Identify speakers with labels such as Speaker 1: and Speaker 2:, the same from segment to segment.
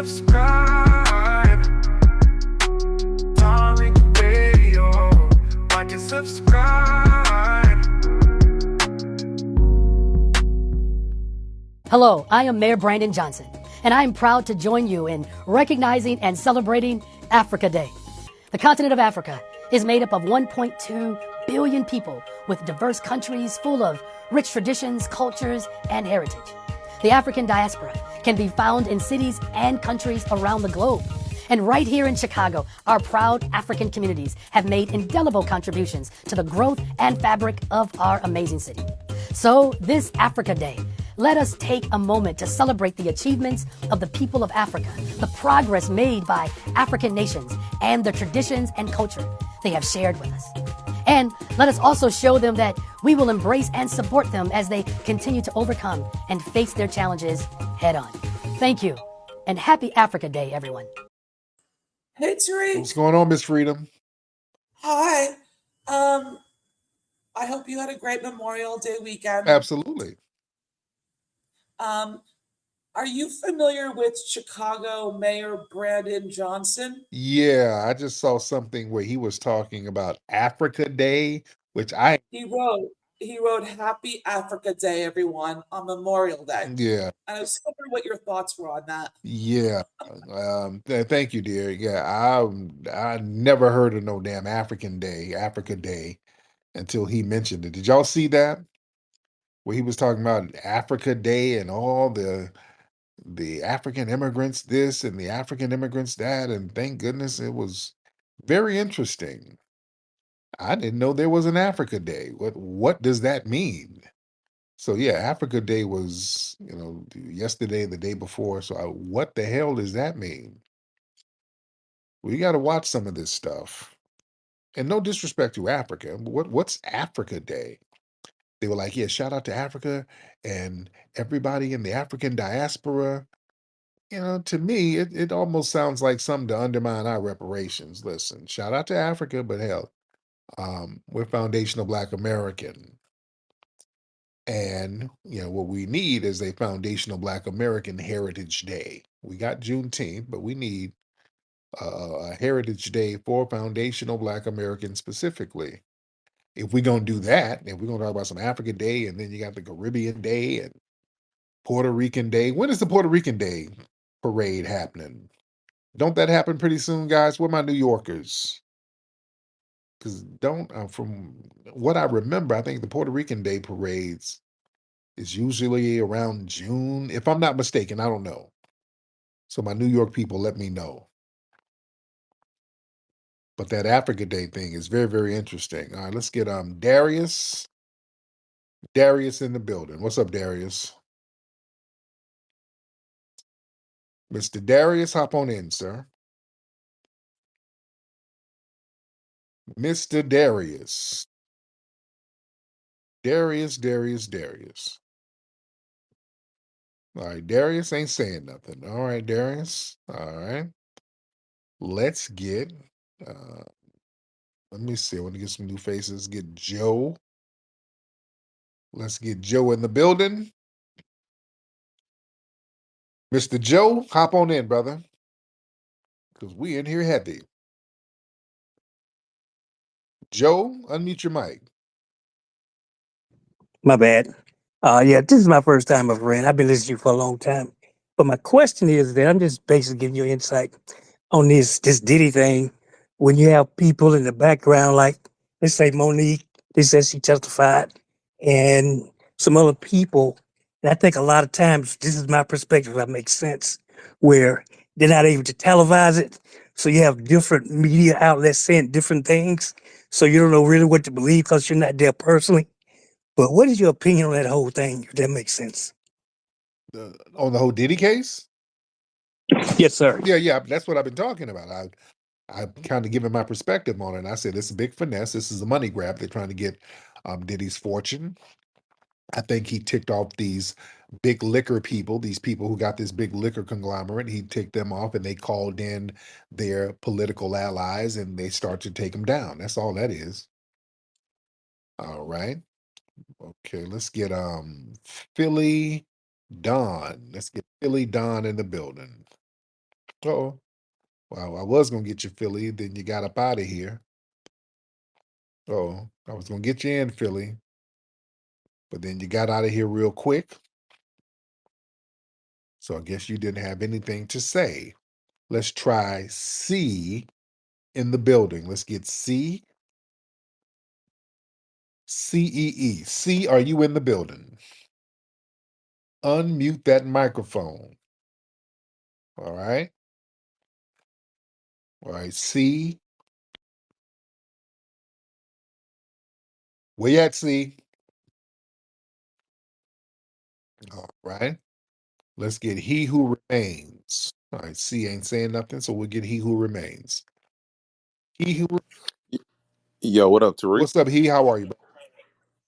Speaker 1: subscribe. Tariq Radio. Like and subscribe.
Speaker 2: Hello, I am Mayor Brandon Johnson, and I am proud to join you in recognizing and celebrating Africa Day. The continent of Africa is made up of 1.2 billion people with diverse countries full of rich traditions, cultures, and heritage. The African diaspora can be found in cities and countries around the globe. And right here in Chicago, our proud African communities have made indelible contributions to the growth and fabric of our amazing city. So this Africa Day, let us take a moment to celebrate the achievements of the people of Africa, the progress made by African nations, and the traditions and culture they have shared with us. And let us also show them that we will embrace and support them as they continue to overcome and face their challenges head on. Thank you, and happy Africa Day, everyone.
Speaker 3: Hey, Tariq.
Speaker 4: What's going on, Miss Freedom?
Speaker 3: Hi. I hope you had a great Memorial Day weekend.
Speaker 4: Absolutely.
Speaker 3: Are you familiar with Chicago Mayor Brandon Johnson?
Speaker 4: Yeah, I just saw something where he was talking about Africa Day, which
Speaker 3: He wrote Happy Africa Day, everyone, on Memorial Day.
Speaker 4: Yeah.
Speaker 3: And I was wondering what your thoughts were on that.
Speaker 4: Yeah. Thank you, dear. Yeah, I never heard of no damn Africa Day, until he mentioned it. Did y'all see that? Where he was talking about Africa Day and all the African immigrants this and the African immigrants that, and thank goodness it was very interesting. I didn't know there was an Africa Day. What does that mean? So yeah, Africa Day was, yesterday, the day before. So what the hell does that mean? We got to watch some of this stuff. And no disrespect to Africa, but what's Africa Day? They were like, yeah, shout out to Africa and everybody in the African diaspora. To me, it almost sounds like something to undermine our reparations. Listen, shout out to Africa, but hell, we're foundational Black American. And, what we need is a foundational Black American Heritage Day. We got Juneteenth, but we need a Heritage Day for foundational Black Americans specifically. If we're going to do that, if we're going to talk about some Africa Day, and then you got the Caribbean Day and Puerto Rican Day. When is the Puerto Rican Day parade happening? Don't that happen pretty soon, guys? Where my New Yorkers? Because from what I remember, I think the Puerto Rican Day parades is usually around June. If I'm not mistaken, I don't know. So my New York people, let me know. But that Africa Day thing is very, very interesting. All right, let's get Darius. Darius in the building. What's up, Darius? Mr. Darius, hop on in, sir. Mr. Darius. Darius. All right, Darius ain't saying nothing. All right, Darius. All right. Let's get, let me see. I want to get some new faces. Get Joe. Let's get Joe in the building. Mr. Joe, hop on in, brother. Because we in here heavy. Joe, unmute your mic.
Speaker 5: My bad. Yeah, this is my first time of ran. I've been listening to you for a long time. But my question is that I'm just basically giving you insight on this Diddy thing. When you have people in the background, like let's say Monique, they said she testified, and some other people. And I think a lot of times, this is my perspective, that makes sense, where they're not able to televise it. So you have different media outlets saying different things. So you don't know really what to believe because you're not there personally. But what is your opinion on that whole thing, if that makes sense?
Speaker 4: On the whole Diddy case?
Speaker 5: Yes, sir.
Speaker 4: Yeah. That's what I've been talking about. I've kind of given my perspective on it. And I said, it's a big finesse. This is a money grab. They're trying to get Diddy's fortune. I think he ticked off these big liquor people, these people who got this big liquor conglomerate. He ticked them off and they called in their political allies and they start to take him down. That's all that is. All right. Okay, let's get Philly Don. Let's get Philly Don in the building. Oh, well, I was gonna get you Philly, then you got up out of here. Oh, I was gonna get you in Philly, but then you got out of here real quick. So I guess you didn't have anything to say. Let's try C in the building. Let's get C. CEE. C, are you in the building? Unmute that microphone. All right. All right. C. Where you at, C? All right. Let's get he who remains. All right. C ain't saying nothing, so we'll get he who remains. He who.
Speaker 6: Yo, what up, Tariq?
Speaker 4: What's up, he? How are you, bro?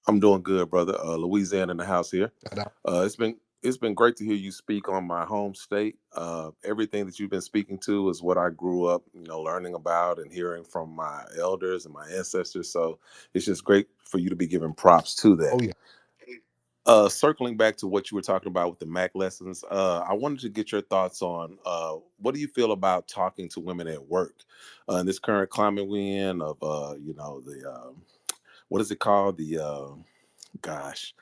Speaker 6: I'm doing good, brother. Louisiana in the house here.
Speaker 4: Da-da.
Speaker 6: It's been great to hear you speak on my home state. Everything that you've been speaking to is what I grew up, learning about and hearing from my elders and my ancestors. So it's just great for you to be giving props to that.
Speaker 4: Oh, yeah.
Speaker 6: Circling back to what you were talking about with the Mac lessons, I wanted to get your thoughts on what do you feel about talking to women at work in this current climate we in of the what is it called, the gosh.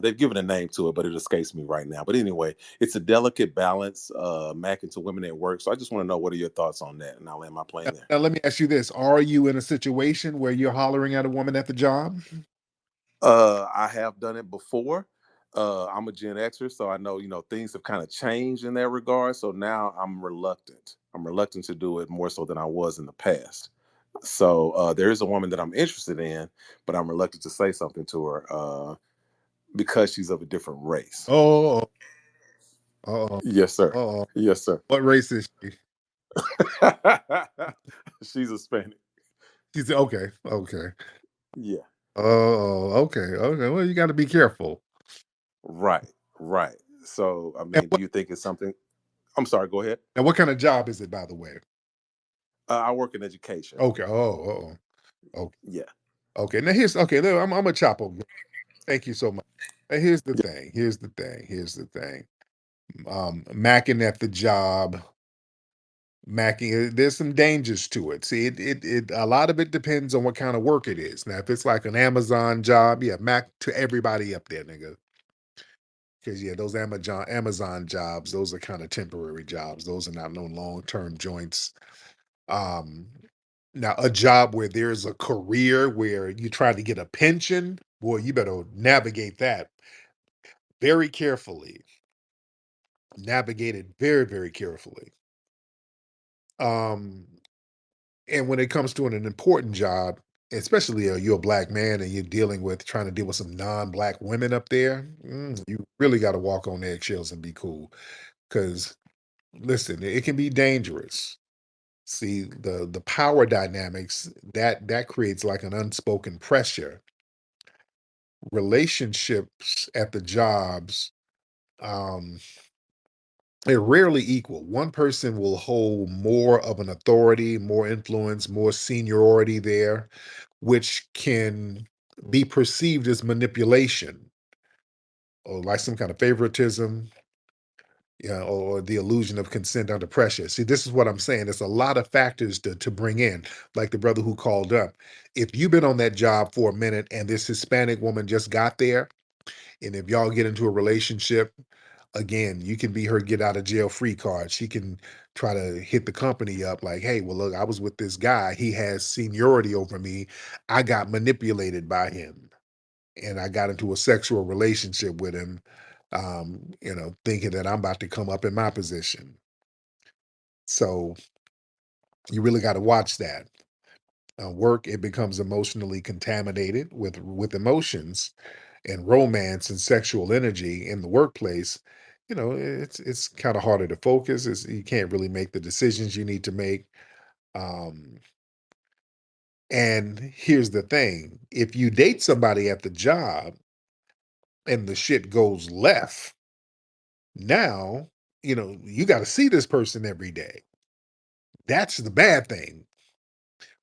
Speaker 6: They've given a name to it, but it escapes me right now. But anyway, it's a delicate balance, macking to women at work. So I just want to know, what are your thoughts on that? And I'll land my plane there.
Speaker 4: Now, let me ask you this. Are you in a situation where you're hollering at a woman at the job?
Speaker 6: I have done it before. I'm a Gen Xer, so I know, things have kind of changed in that regard. So now I'm reluctant. I'm reluctant to do it more so than I was in the past. So there is a woman that I'm interested in, but I'm reluctant to say something to her because she's of a different race.
Speaker 4: Oh, oh,
Speaker 6: Yes, sir.
Speaker 4: oh.
Speaker 6: Yes, sir.
Speaker 4: What race is she?
Speaker 6: She's Hispanic.
Speaker 4: She said, okay, okay.
Speaker 6: Yeah.
Speaker 4: Oh, okay, okay. Well, you got to be careful.
Speaker 6: Right. Right. So, I
Speaker 4: And
Speaker 6: mean, do you think it's something? I'm sorry. Go ahead.
Speaker 4: what kind of job is it, by the way?
Speaker 6: I work in education.
Speaker 4: Okay. Oh, okay.
Speaker 6: Yeah.
Speaker 4: Okay. Now here's okay. Look, I'm a chopper. Thank you so much. And here's the thing. Here's the thing. Here's the thing. Macking at the job. Macking. There's some dangers to it. See, it. A lot of it depends on what kind of work it is. Now, if it's like an Amazon job, yeah, Mac to everybody up there, nigga. Because yeah, those Amazon jobs, those are kind of temporary jobs. Those are not no long-term joints. Um, Now a job where there's a career where you try to get a pension, boy, you better navigate that very carefully. Navigate it very, very carefully. Um, and when it comes to an important job, especially you're a black man and you're trying to deal with some non-black women up there, you really got to walk on eggshells and be cool. Because listen, it can be dangerous. See, the power dynamics that creates like an unspoken pressure. Relationships at the jobs, um, they're rarely equal. One person will hold more of an authority, more influence, more seniority there, which can be perceived as manipulation or like some kind of favoritism, yeah, or the illusion of consent under pressure. See, this is what I'm saying. There's a lot of factors to bring in, like the brother who called up. If you've been on that job for a minute and this Hispanic woman just got there, and if y'all get into a relationship, again, you can be her get out of jail free card. She can try to hit the company up like, hey, well, look, I was with this guy. He has seniority over me. I got manipulated by him and I got into a sexual relationship with him, thinking that I'm about to come up in my position. So you really got to watch that. Work, it becomes emotionally contaminated with emotions and romance and sexual energy in the workplace. It's kind of harder to focus. You can't really make the decisions you need to make. Um, and here's the thing: if you date somebody at the job and the shit goes left, now you got to see this person every day. That's the bad thing.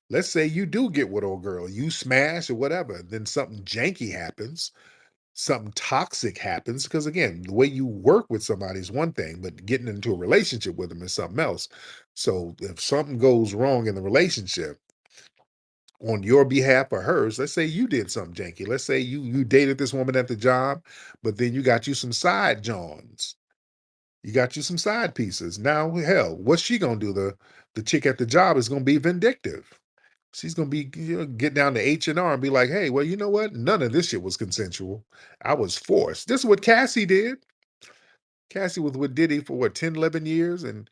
Speaker 4: Let's say you do get with old girl, you smash or whatever, then something janky happens. something toxic happens, because again, the way you work with somebody is one thing, but getting into a relationship with them is something else. So if something goes wrong in the relationship on your behalf or hers, let's say you did something janky. Let's say you dated this woman at the job, but then you got you some side johns. You got you some side pieces. Now, hell, what's she gonna do? The chick at the job is gonna be vindictive. She's gonna be, get down to H&R and be like, hey, well, you know what? None of this shit was consensual. I was forced. This is what Cassie did. Cassie was with Diddy for what, 10, 11 years, and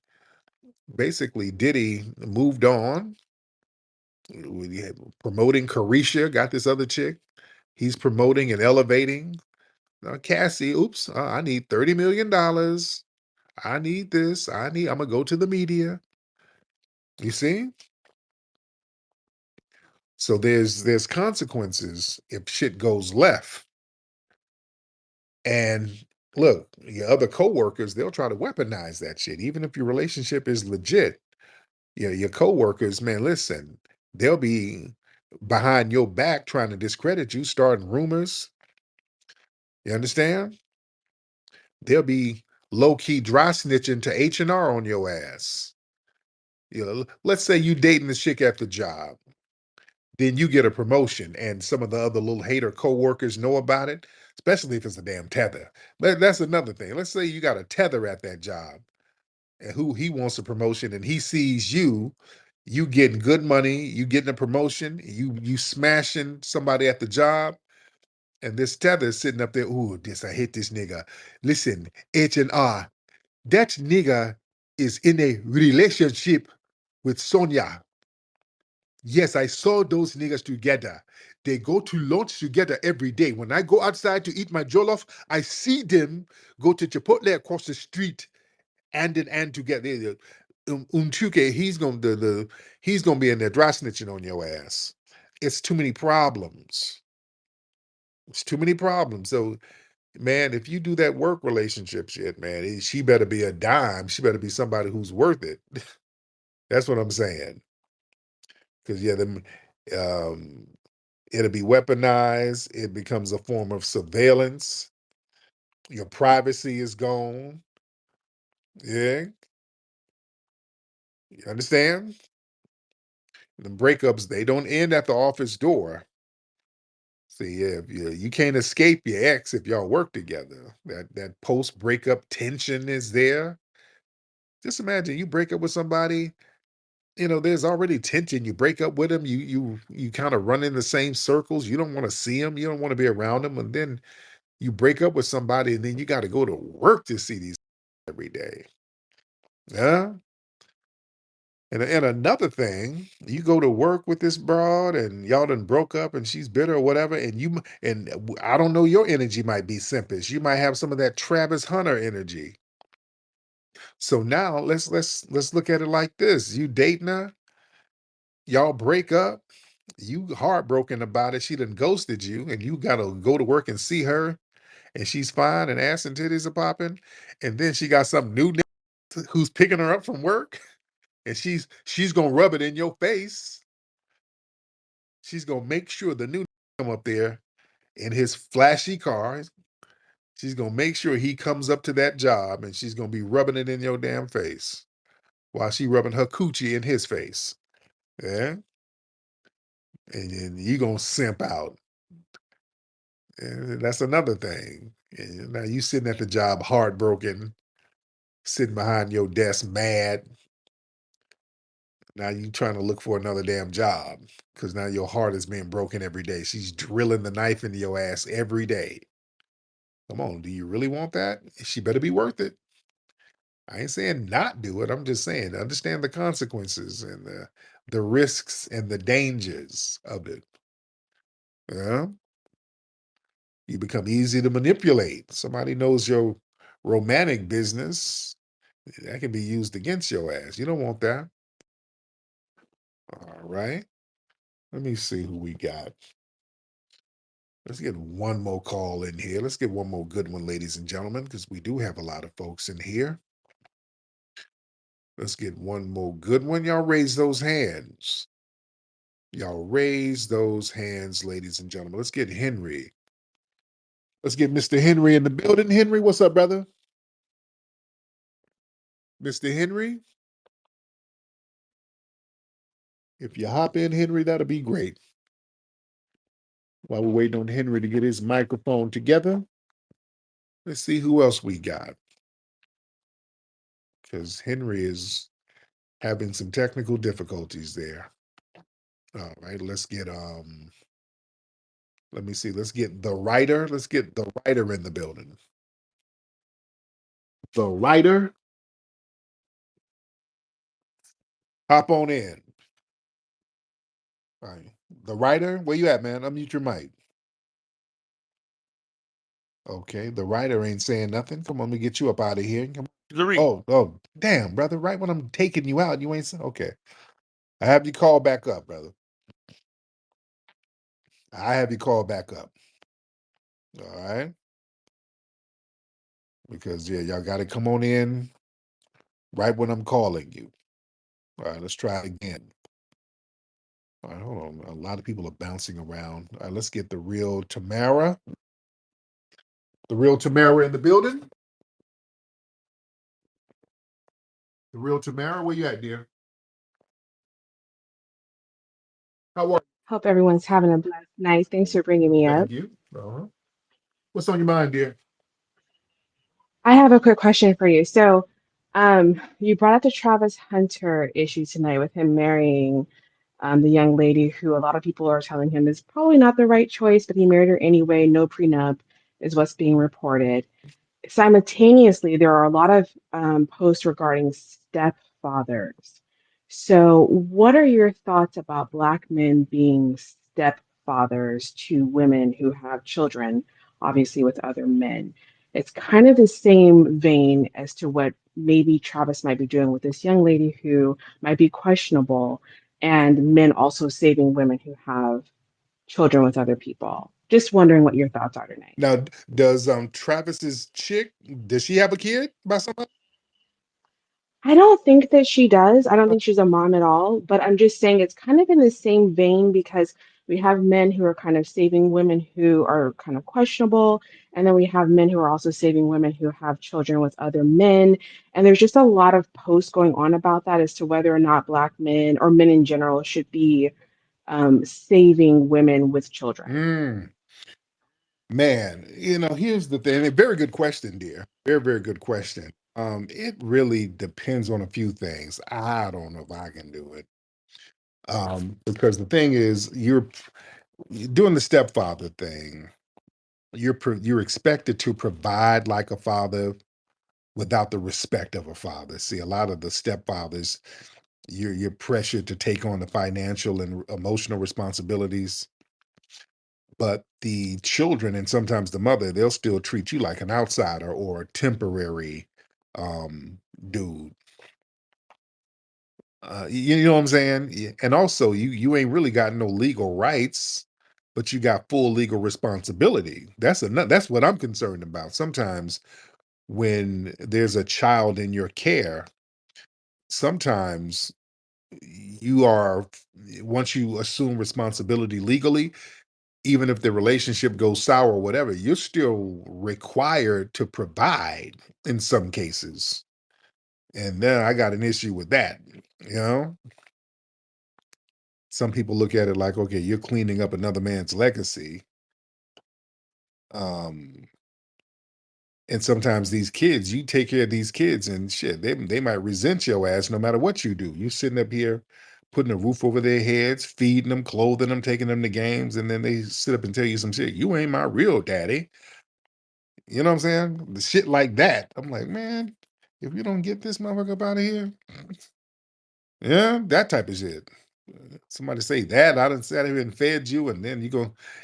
Speaker 4: basically Diddy moved on. We had promoting Carisha, got this other chick. He's promoting and elevating. Cassie, oops, I need $30 million. I need this. I'm gonna go to the media. You see? So there's consequences if shit goes left. And look, your other coworkers, they'll try to weaponize that shit. Even if your relationship is legit, your coworkers, man, listen, they'll be behind your back trying to discredit you, starting rumors. You understand? They'll be low-key dry snitching to H&R on your ass. Let's say you dating this chick at the job. Then you get a promotion and some of the other little hater coworkers know about it, especially if it's a damn tether. But that's another thing. Let's say you got a tether at that job and who he wants a promotion and he sees you getting good money, you getting a promotion, you smashing somebody at the job, and this tether is sitting up there, ooh, I hate this nigga. Listen, H&R, that nigga is in a relationship with Sonia. Yes, I saw those niggas together. They go to lunch together every day. When I go outside to eat my jollof, I see them go to Chipotle across the street and together. Unchuke, he's gonna be in there dry snitching on your ass. It's too many problems. It's too many problems. So, man, if you do that work relationship shit, man, she better be a dime. She better be somebody who's worth it. That's what I'm saying. Because um, it'll be weaponized. It becomes a form of surveillance. Your privacy is gone. Yeah, you understand? The breakups, they don't end at the office door. See, yeah, you can't escape your ex if y'all work together. That post breakup tension is there. Just imagine you break up with somebody. There's already tension. You break up with them. You kind of run in the same circles. You don't want to see them. You don't want to be around them. And then you break up with somebody, and then you got to go to work to see these every day. Yeah. And another thing, you go to work with this broad and y'all done broke up and she's bitter or whatever, I don't know, your energy might be simpish. You might have some of that Travis Hunter energy. So now let's look at it like this. You dating her, y'all break up, you heartbroken about it, she done ghosted you, and you gotta go to work and see her, and she's fine and ass and titties are popping, and then she got some new who's picking her up from work. And she's gonna rub it in your face. She's gonna make sure the new come up there in his flashy car. She's gonna make sure he comes up to that job, and she's gonna be rubbing it in your damn face while she rubbing her coochie in his face. Yeah, and then you gonna simp out. And that's another thing. And now you sitting at the job heartbroken, sitting behind your desk mad. Now you trying to look for another damn job because now your heart is being broken every day. She's drilling the knife into your ass every day. Come on, do you really want that? She better be worth it. I ain't saying not do it. I'm just saying understand the consequences and the risks and the dangers of it. Yeah, you become easy to manipulate. Somebody knows your romantic business. That can be used against your ass. You don't want that. All right. Let me see who we got. Let's get one more call in here. Let's get one more good one, ladies and gentlemen, because we do have a lot of folks in here. Let's get one more good one. Y'all raise those hands. Y'all raise those hands, ladies and gentlemen. Let's get Henry. Let's get Mr. Henry in the building. Henry, what's up, brother? Mr. Henry? If you hop in, Henry, that'll be great. While we're waiting on Henry to get his microphone together, let's see who else we got. Because Henry is having some technical difficulties there. All right, let's get let me see, let's get the writer. Let's get the writer in the building. The writer, hop on in. All right. The writer, where you at, man? Unmute your mic. Okay, the writer ain't saying nothing. Come on, let me get you up out of here. Come on. Oh, damn, brother. Right when I'm taking you out, you ain't saying okay. I have you call back up, brother. I have you call back up. All right. Because yeah, y'all gotta come on in right when I'm calling you. All right, let's try again. All right, hold on. A lot of people are bouncing around. All right, let's get the real Tamara. The real Tamara in the building. The real Tamara, where you at, dear? How are
Speaker 7: Hope everyone's having a blessed night. Thanks for bringing me
Speaker 4: you?
Speaker 7: up.
Speaker 4: Thank you. Uh-huh. What's on your mind, dear?
Speaker 7: I have a quick question for you. So, you brought up the Travis Hunter issue tonight with him marrying the young lady who a lot of people are telling him is probably not the right choice, but he married her anyway. No prenup is what's being reported. Simultaneously, there are a lot of posts regarding stepfathers. So, what are your thoughts about Black men being stepfathers to women who have children, obviously with other men? It's kind of the same vein as to what maybe Travis might be doing with this young lady who might be questionable, and men also saving women who have children with other people. Just wondering what your thoughts are tonight.
Speaker 4: Now, does Travis's chick, does she have a kid by somebody?
Speaker 7: I don't think that she does. I don't think she's a mom at all, but I'm just saying it's kind of in the same vein because we have men who are kind of saving women who are kind of questionable, and then we have men who are also saving women who have children with other men. And there's just a lot of posts going on about that as to whether or not Black men or men in general should be saving women with children.
Speaker 4: Mm, man, here's the thing. A very good question, dear. Very, very good question. It really depends on a few things. I don't know if I can do it. Because the thing is, you're doing the stepfather thing. You're expected to provide like a father without the respect of a father. See, a lot of the stepfathers, you're pressured to take on the financial and emotional responsibilities, but the children and sometimes the mother, they'll still treat you like an outsider or a temporary um dude. You know what I'm saying? And also you ain't really got no legal rights, but you got full legal responsibility. That's what I'm concerned about. Sometimes when there's a child in your care, sometimes you are once you assume responsibility legally, even if the relationship goes sour or whatever, you're still required to provide in some cases. And then I got an issue with that. You know, some people look at it like, okay, you're cleaning up another man's legacy. Um, and sometimes these kids, you take care of these kids and shit, they might resent your ass no matter what you do. You sitting up here putting a roof over their heads, feeding them, clothing them, taking them to games, and then they sit up and tell you some shit. You ain't my real daddy. You know what I'm saying? The shit like that. I'm like, man, if you don't get this motherfucker up out of here, yeah, that type of shit. Somebody say that I done sat here and fed you, and then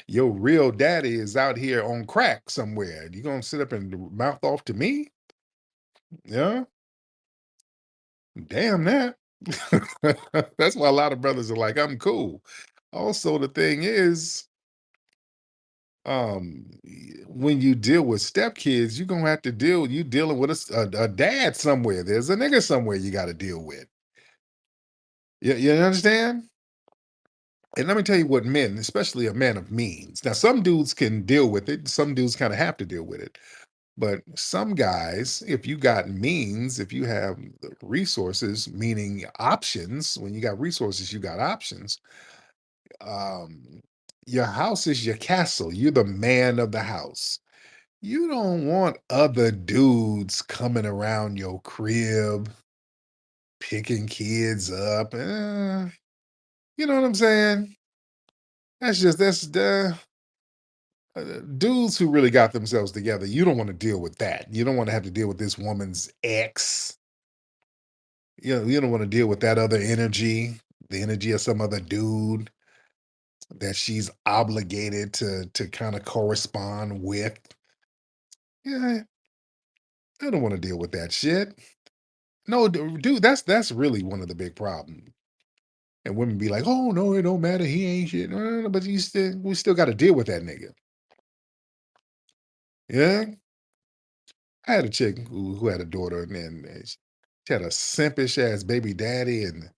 Speaker 4: your real daddy is out here on crack somewhere. You gonna sit up and mouth off to me? Yeah, damn that. That's why a lot of brothers are like, I'm cool. Also, the thing is, when you deal with stepkids, you're gonna have to you dealing with a dad somewhere. There's a nigga somewhere you got to deal with. You understand? And let me tell you what men, especially a man of means. Now, some dudes can deal with it. Some dudes kind of have to deal with it. But some guys, if you got means, if you have the resources, meaning options, when you got resources, you got options. Um, your house is your castle. You're the man of the house. You don't want other dudes coming around your crib, picking kids up. You know what I'm saying? That's the dudes who really got themselves together. You don't want to deal with that. You don't want to have to deal with this woman's ex. You don't want to deal with that other energy, the energy of some other dude that she's obligated to kind of correspond with. Yeah, I don't want to deal with that shit. No, dude, that's really one of the big problems. And women be like, "Oh no, it don't matter. He ain't shit." No, no, no, but we still got to deal with that nigga. Yeah, I had a chick who had a daughter, and then she had a simpish ass baby daddy, and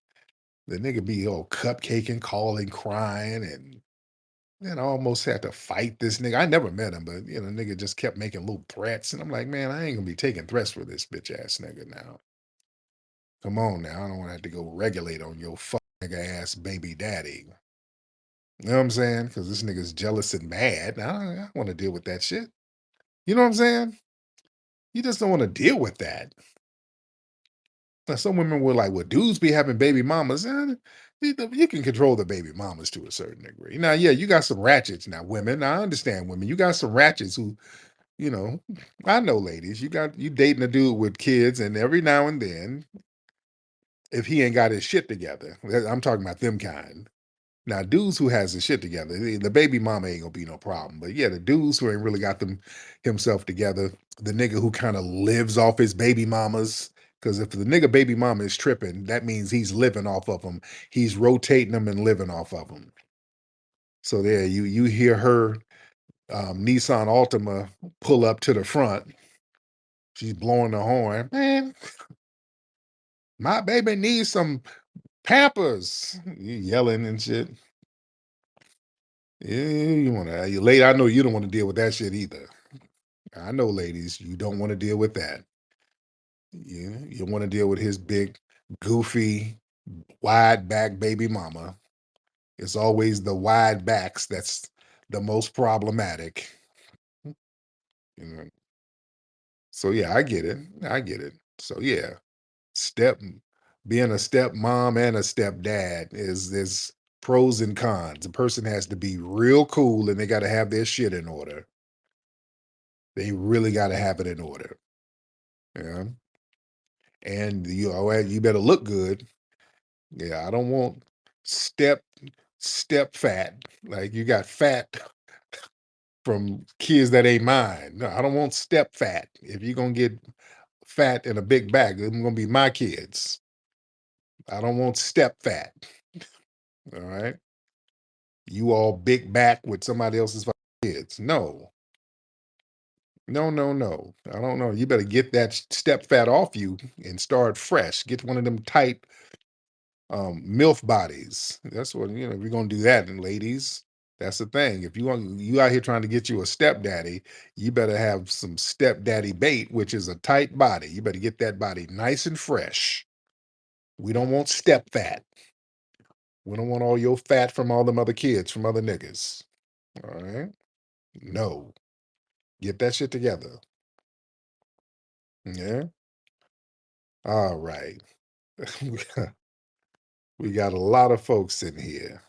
Speaker 4: the nigga be all cupcaking, calling, crying, and then I almost had to fight this nigga. I never met him, but nigga just kept making little threats, and I'm like, man, I ain't gonna be taking threats for this bitch ass nigga now. Come on now, I don't want to have to go regulate on your fuck nigga ass baby daddy. You know what I'm saying? Because this nigga's jealous and mad. I don't want to deal with that shit. You know what I'm saying? You just don't want to deal with that. Now, some women were like, well, dudes be having baby mamas. You can control the baby mamas to a certain degree. Now, yeah, you got some ratchets now, women. I understand women. You got some ratchets who, you know, I know ladies. You dating a dude with kids, and every now and then, if he ain't got his shit together, I'm talking about them kind. Now, dudes who has his shit together, the baby mama ain't gonna be no problem. But yeah, the dudes who ain't really got himself together, the nigga who kind of lives off his baby mamas. Because if the nigga baby mama is tripping, that means he's living off of them. He's rotating them and living off of them. So there, you hear her Nissan Altima pull up to the front. She's blowing the horn. Man, my baby needs some Pampers. You yelling and shit. Yeah, you want to, you lady. I know you don't want to deal with that shit either. I know, ladies, you don't want to deal with that. You want to deal with his big, goofy, wide back baby mama. It's always the wide backs that's the most problematic. You know. So yeah, I get it. I get it. So yeah, step being a step mom and a stepdad is pros and cons. A person has to be real cool and they got to have their shit in order. They really got to have it in order. Yeah. And you better look good. Yeah, I don't want step step fat. Like you got fat from kids that ain't mine. No, I don't want step fat. If you're gonna get fat in a big bag, it's gonna be my kids. I don't want step fat. All right. You all big back with somebody else's kids. No. No, no, no. I don't know. You better get that step fat off you and start fresh. Get one of them tight MILF bodies. That's what if you're gonna do that, and ladies, that's the thing. If you out here trying to get you a stepdaddy, you better have some stepdaddy bait, which is a tight body. You better get that body nice and fresh. We don't want step fat. We don't want all your fat from all them other kids from other niggas. All right. No. Get that shit together. Yeah. All right. We got a lot of folks in here.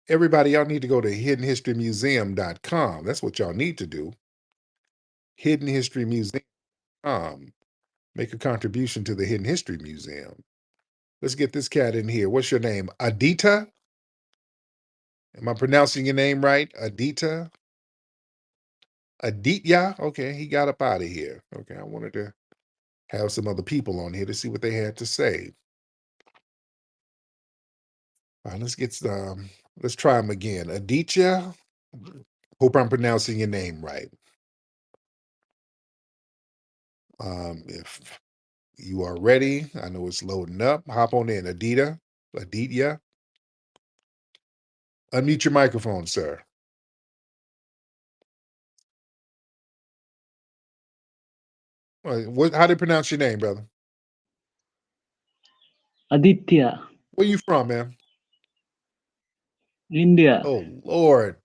Speaker 4: Everybody, y'all need to go to hiddenhistorymuseum.com. That's what y'all need to do. Hiddenhistorymuseum.com. Make a contribution to the Hidden History Museum. Let's get this cat in here. What's your name? Adita? Am I pronouncing your name right? Adita? Aditya? Okay, he got up out of here. Okay, I wanted to have some other people on here to see what they had to say. All right, let's try him again. Aditya? Hope I'm pronouncing your name right. If you are ready, I know it's loading up. Hop on in, Aditya. Unmute your microphone, sir. How do you pronounce your name, brother?
Speaker 8: Aditya,
Speaker 4: Where you from, man?
Speaker 8: India.
Speaker 4: Oh, Lord.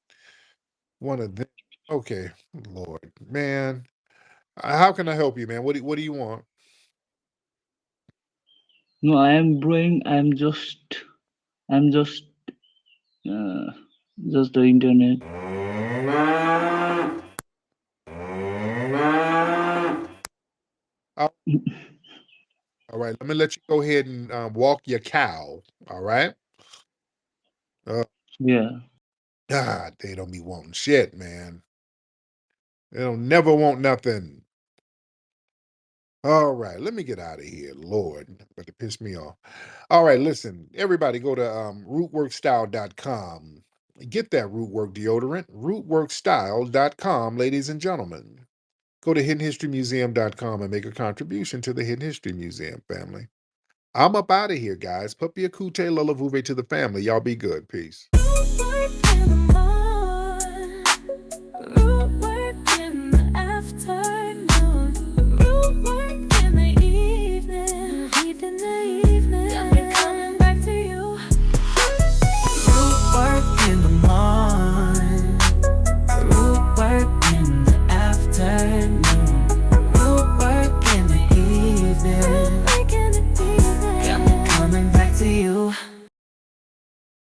Speaker 4: One of them. Okay, Lord, man. How can I help you, man? What do you want?
Speaker 8: No, I am doing. I'm uh, just the internet.
Speaker 4: All all right, let me let you go ahead and walk your cow. All right.
Speaker 8: Yeah.
Speaker 4: God, they don't be wanting shit, man. They don't never want nothing. All right, let me get out of here, Lord. But it pissed me off. All right, listen, everybody go to rootworkstyle.com. Get that Rootwork deodorant, rootworkstyle.com, ladies and gentlemen. Go to hiddenhistorymuseum.com and make a contribution to the Hidden History Museum family. I'm up out of here, guys. Puppy akute lulavuve to the family. Y'all be good. Peace.